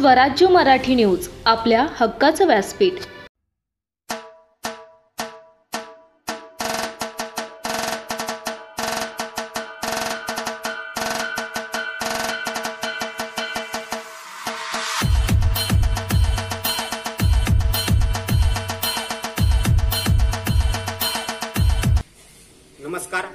स्वराज्य मराठी न्यूज, आपल्या हक्काचं व्यासपीठ। नमस्कार।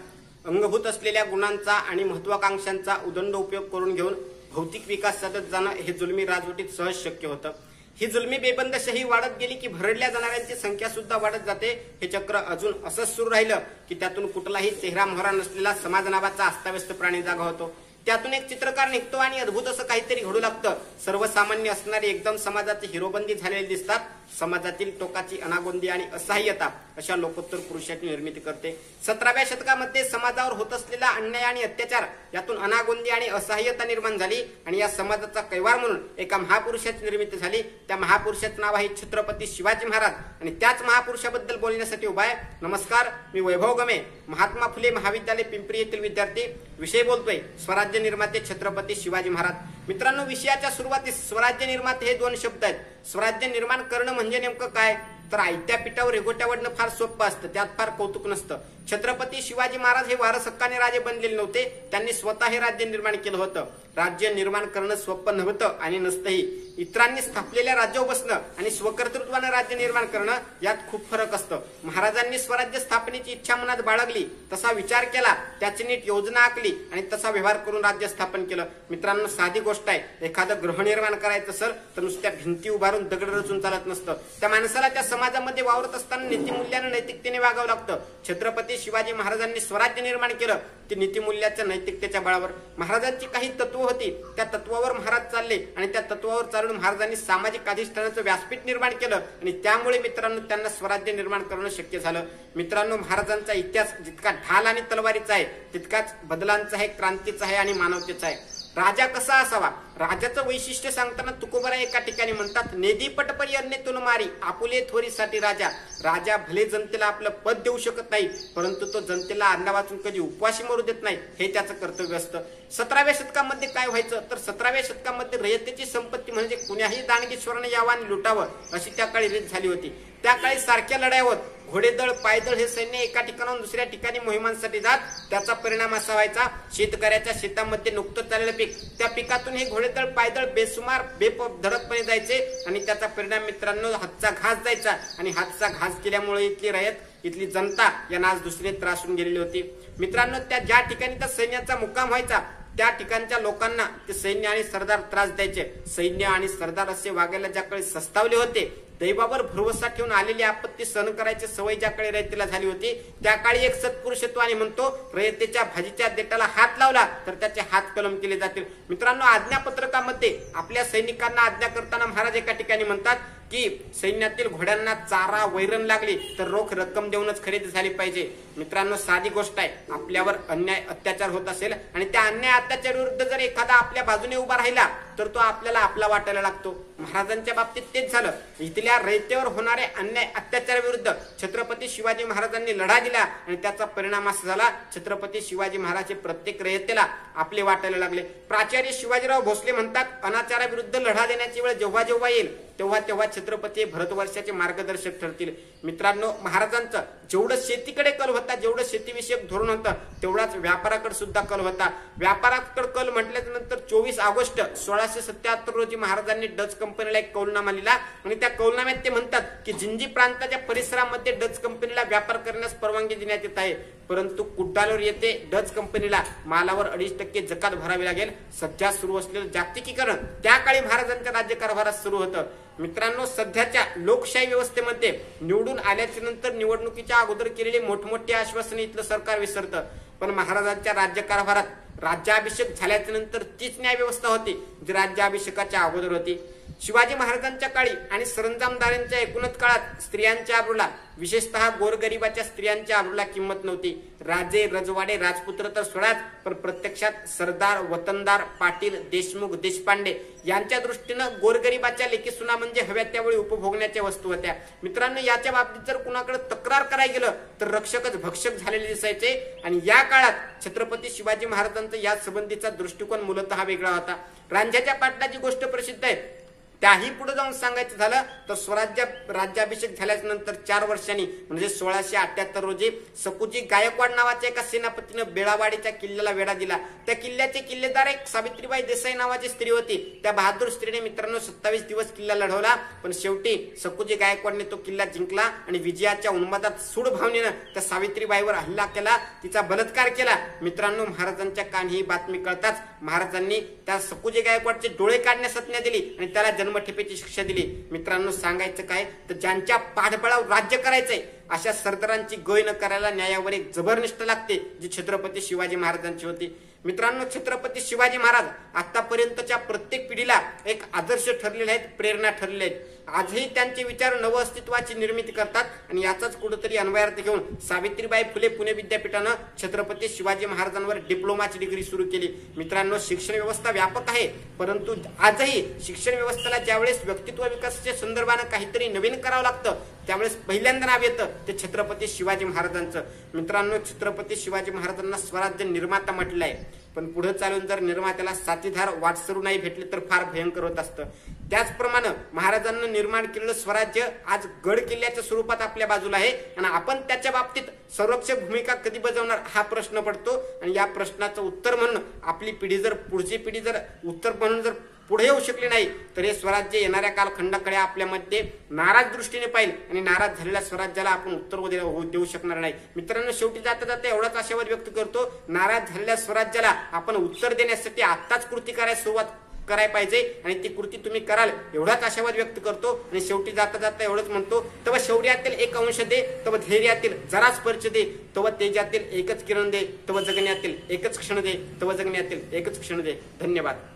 अंगभूत असलेल्या गुणांचा आणि महत्वाकांक्षांचा उदंड उपयोग करून घेऊन भौतिक विकास साधत जाणं हे जुलमी राजवटीत सहज शक्य होतं। ही जुलमी बेबंदशाही वाढत गेली की भरडल्या जाणाऱ्यांची संख्या सुद्धा वाढत जाते। हे चक्र अजून असंच सुरू राहिलं की त्यातून कुठलाही चेहरा मोहरा नसलेला समाज नावाचा अस्ताव्यस्त प्राणी जागा होतो। त्यातून एक चित्रकार निघतो आणि अद्भुत असं काहीतरी घडू लागतं। सर्वसामान्य असणारी एकदम समाजाची हिरोबंदी झालेली दिसतात। समाजातील टोकाची अनागोंदी आणि असहाय्यता अशा लोकोत्तर पुरुषाची निर्मिती करते। 17व्या शतकामध्ये समाजावर होत असलेला अन्याय आणि अत्याचार यातून अनागोंदी आणि असहाय्यता निर्माण झाली आणि या समाजाचा कैवार म्हणून एका महापुरुषाची निर्मिती झाली। त्या महापुरुषाचं नाव आहे छत्रपती शिवाजी महाराज आणि त्याच महापुरुषाबद्दल बोलण्यासाठी उभा आहे। नमस्कार, मी वैभव गमे, महात्मा फुले महाविद्यालय पिंपरी येथील विद्यार्थी। विषय बोलतोय स्वराज्य निर्माते छत्रपती शिवाजी महाराज। मित्रांनो, विषयाच्या सुरुवातीस स्वराज्य निर्माते हे दोन शब्द आहेत। स्वराज्य निर्माण करणं म्हणजे नेमकं काय? तर आयत्या पिठावर रेघोट्यावडणं फार सोपं असतं, त्यात फार कौतुक नसतं। छत्रपती शिवाजी महाराज हे वारस हक्काने राजे बनलेले नव्हते, त्यांनी स्वतः हे राज्य निर्माण केलं होतं। राज्य निर्माण करणं सोपं नव्हतं आणि नसतंही। इतरांनी स्थापलेल्या राज्यावर बसणं आणि स्वकर्तृत्वानं राज्य निर्माण करणं यात खूप फरक असतं। महाराजांनी स्वराज्य स्थापनेची इच्छा मनात बाळगली, तसा विचार केला, त्याची नीट योजना आखली आणि तसा व्यवहार करून राज्य स्थापन केलं। मित्रांनो, साधी गोष्ट आहे, एखादं ग्रह निर्माण करायचं असेल तर नुसत्या भिंती उभारून दगड रचून चालत नसतं। त्या माणसाला त्या समाजामध्ये वावरत असताना नीतिमूल्यानं नैतिकतेने वागावं लागतं। छत्रपती शिवाजी महाराजांनी स्वराज्य निर्माण केलं ते नीतिमूल्याच्या नैतिकतेच्या बळावर। महाराजांची काही तत्व होती, त्या तत्वावर महाराज चालले आणि त्या तत्वावर चालून महाराजांनी सामाजिक अधिष्ठानाचं व्यासपीठ निर्माण केलं आणि त्यामुळे मित्रांनो त्यांना स्वराज्य निर्माण करणं शक्य झालं। मित्रांनो, महाराजांचा इतिहास जितका ढाल आणि तलवारीचा आहे तितकाच बदलांचा आहे, क्रांतीचा आहे आणि मानवतेचा आहे। राजा कसा असावा? राजाचं वैशिष्ट्य सांगताना तुकोबराय एका ठिकाणी म्हणतात, नेदी पटपरी अन्यतून मारी आपुले थोरीसाठी राजा। राजा भले जनतेला आपलं पद देऊ शकत नाही, परंतु तो जनतेला अन्न वाचून कधी उपवाशी मरू देत नाही, हे त्याचं कर्तव्य असतं। 17व्या शतकामध्ये काय व्हायचं तर 17व्या शतकामध्ये रयतेची संपत्ती म्हणजे कुण्याही दानगेश्वराने यावं आणि लुटावं अशी त्या काळी रीत झाली होती। त्या काळी सारख्या लढाया होत, घोडेदळ पायदळ हे सैन्य एका ठिकाणाहून दुसऱ्या ठिकाणी मोहिमांसाठी जात। त्याचा परिणाम असा व्हायचा, शेतकऱ्याच्या शेतामध्ये नुकतं चाललेलं पीक, त्या पिकातून हे घोडेदळ पायदळ बेसुमार धडकपणे जायचे आणि त्याचा परिणाम मित्रांनो हातचा घास जायचा आणि हातचा घास केल्यामुळे इथली रयत, इथली जनता यांना आज दुसरे त्रासून गेलेली होती। मित्रांनो, त्या ज्या ठिकाणी त्या सैन्याचा मुक्काम व्हायचा त्या ठिकाणच्या लोकांना ते सैन्य आणि सरदार त्रास द्यायचे। सैन्य आणि सरदार असे वागायला ज्या काळी सस्तावले होते, दैवावर भरवसा ठेवून आलेली आपत्ती सहन करायची सवय ज्या काळी रयतेला झाली होती, त्या काळी एक सत्पुरुषत्वाने म्हणतो, रयतेच्या भाजीच्या देठाला हात लावला तर त्याचे हात कलम केले जातील। मित्रांनो, आज्ञापत्रकामध्ये आपल्या सैनिकांना आज्ञा करताना महाराज एका ठिकाणी म्हणतात की सैन्यातील घोड्यांना चारा वैरण लागली तर रोख रक्कम देऊनच खरेदी झाली पाहिजे। मित्रांनो, साधी गोष्ट आहे, आपल्यावर अन्याय अत्याचार होत असेल आणि त्या अन्याय अत्याचार विरुद्ध जर एखादा आपल्या बाजूने उभा राहिला तर तो आपल्याला आपला वाटायला लागतो। महाराजांच्या बाबतीत तेच झालं। इथल्या रयतेवर होणारे अन्याय अत्याचाराविरुद्ध छत्रपती शिवाजी महाराजांनी लढा दिला आणि त्याचा परिणाम असा झाला, छत्रपती शिवाजी महाराज प्रत्येक रयतेला आपले वाटायला लागले। प्राचार्य शिवाजीराव भोसले म्हणतात, अनाचाराविरुद्ध लढा देण्याची वेळ जेव्हा जेव्हा येईल तेव्हा तेव्हा छत्रपती भारतवर्षाचे मार्गदर्शक ठरतील। मित्रांनो, महाराजांचं जेवढं शेतीकडे कल होता, जेवढं शेतीविषयक धोरण होतं, तेवढाच व्यापाराकडे सुद्धा कल होता। व्यापाराकडे कल म्हटल्यानंतर 24 ऑगस्ट 1677 रोजी महाराजांनी डच कंपनीला एक कौलनामा लिहिला आणि त्या कौलनाम्यात ते म्हणतात की जिंजी प्रांताच्या परिसरामध्ये डच कंपनीला व्यापार करण्यास परवानगी देण्यात येत आहे, परंतु कुड्डालोर येथे डच कंपनीला मालावर 2.5% जकात भरावी लागेल। सध्या सुरू असलेलं जागतिकीकरण त्या काळी महाराजांच्या राज्यकारभारात सुरू होतं। मित्रांनो, सध्याच्या लोकशाही व्यवस्थेमध्ये निवडून आल्याच्या नंतर निवडणुकीच्या अगोदर केलेली मोठमोठी आश्वासने इथलं सरकार विसरतं, पण महाराजांच्या राज्यकारभारात राज्याभिषेक झाल्याच्या नंतर तीच न्याय व्यवस्था होती जी राज्याभिषेकाच्या अगोदर होती। शिवाजी महाराजांच्या काळी आणि सरंजामदारांच्या एकूणच काळात स्त्रियांच्या आबरूला, विशेषतः गोरगरिबाच्या स्त्रियांच्या आबरूला किंमत नव्हती। राजे रजवाडे राजपुत्र तर सोडाच, पण प्रत्यक्षात सरदार वतनदार पाटील देशमुख देशपांडे यांच्या दृष्टीनं गोरगरिबाच्या लेकीसुना म्हणजे हव्या त्यावेळी उपभोगण्याच्या वस्तू होत्या। मित्रांनो, याच्या बाबतीत जर कुणाकडे तक्रार करायला गेलं तर रक्षकच भक्षक झालेले दिसायचे आणि या काळात छत्रपती शिवाजी महाराजांचा या संबंधीचा दृष्टिकोन मूलतः वेगळा होता। रांझ्याच्या पाटलाची गोष्ट प्रसिद्ध आहे। त्याही पुढे जाऊन सांगायचं झालं तर राज्याभिषेक झाल्यानंतर 4 वर्षांनी म्हणजे 1678 रोजी सकुजी गायकवाड नावाच्या एका सेनापतीनं बेळावाडीच्या किल्ल्याला वेढा दिला. त्या किल्ल्याचे किल्लेदार एक सावित्रीबाई देसाई नावाची स्त्री होती. त्या बहादूर स्त्रीने मित्रांनो 27 दिवस किल्ला लढवला, पण शेवटी सकुजी गायकवाडने तो किल्ला जिंकला आणि विजयाच्या उन्मादात सूड भावनेनं त्या सावित्रीबाईवर हल्ला केला, तिचा बलात्कार केला. मित्रांनो, महाराजांच्या कानी ही बातमी कळताच महाराजांनी त्या सकुजी गायकवाडचे डोळे काढण्यास आज्ञा दिली आणि त्याला जन्मठेपेची शिक्षा दिली. मित्रांनो, सांगायचं काय तर ज्यांच्या पाठबळावर राज्य करायचंय अशा सरदारांची गय न करायला न्यायावर एक जबरनिष्ठ लागते, जी छत्रपती शिवाजी महाराजांची होती. मित्रांनो, छत्रपती शिवाजी महाराज आतापर्यंतच्या प्रत्येक पिढीला एक आदर्श ठरलेले आहेत, प्रेरणा ठरलेले आहेत. आजही त्यांचे विचार नव अस्तित्वाची निर्मिती करतात आणि याचाच कुठेतरी अन्वयार्थ घेऊन सावित्रीबाई फुले पुणे विद्यापीठानं छत्रपती शिवाजी महाराजांवर डिप्लोमाची डिग्री सुरू केली. मित्रांनो, शिक्षण व्यवस्था व्यापक आहे, परंतु आजही शिक्षण व्यवस्थेला ज्यावेळेस व्यक्तित्व विकासाच्या संदर्भानं काहीतरी नवीन करावं लागतं त्यावेळेस पहिल्यांदा नाव येतं ते छत्रपती शिवाजी महाराजांचं. मित्रांनो, छत्रपती शिवाजी महाराजांना स्वराज्य निर्माता म्हटलंय, पण पुढे चालून जर निर्मात्याला साथीदार वाटसरू नाही भेटले तर फार भयंकर होत असतं. त्याचप्रमाणे महाराजांना निर्माण केलेलं स्वराज्य आज गड किल्ल्याच्या स्वरूपात आपल्या बाजूला आहे आणि आपण त्याच्या बाबतीत संरक्षक भूमिका कधी बजावणार हा प्रश्न पडतो. आणि या प्रश्नाचं उत्तर म्हणून आपली पिढी जर पुढची पिढी जर उत्तर म्हणून जर पुढे येऊ शकली नाही तर हे स्वराज्य येणाऱ्या कालखंडाकडे आपल्यामध्ये नाराज दृष्टीने पाहिजे आणि नाराज झालेल्या स्वराज्याला आपण उत्तर देऊ शकणार नाही. मित्रांनो, शेवटी जाता जाता एवढाच आशावाद व्यक्त करतो, नाराज झालेल्या स्वराज्याला आपण उत्तर देण्यासाठी आत्ताच कृती करायला सुरुवात करायला पाहिजे आणि ती कृती तुम्ही कराल एवढाच आशावाद व्यक्त करतो. आणि शेवटी जाता जाता एवढंच म्हणतो, तव शौर्यातील एक अंश दे, तव धैर्यातील जराच पर्च दे, तव तेजातील एकच किरण दे, तव जगण्यातील एकच क्षण दे, तव जगण्यातील एकच क्षण दे. धन्यवाद.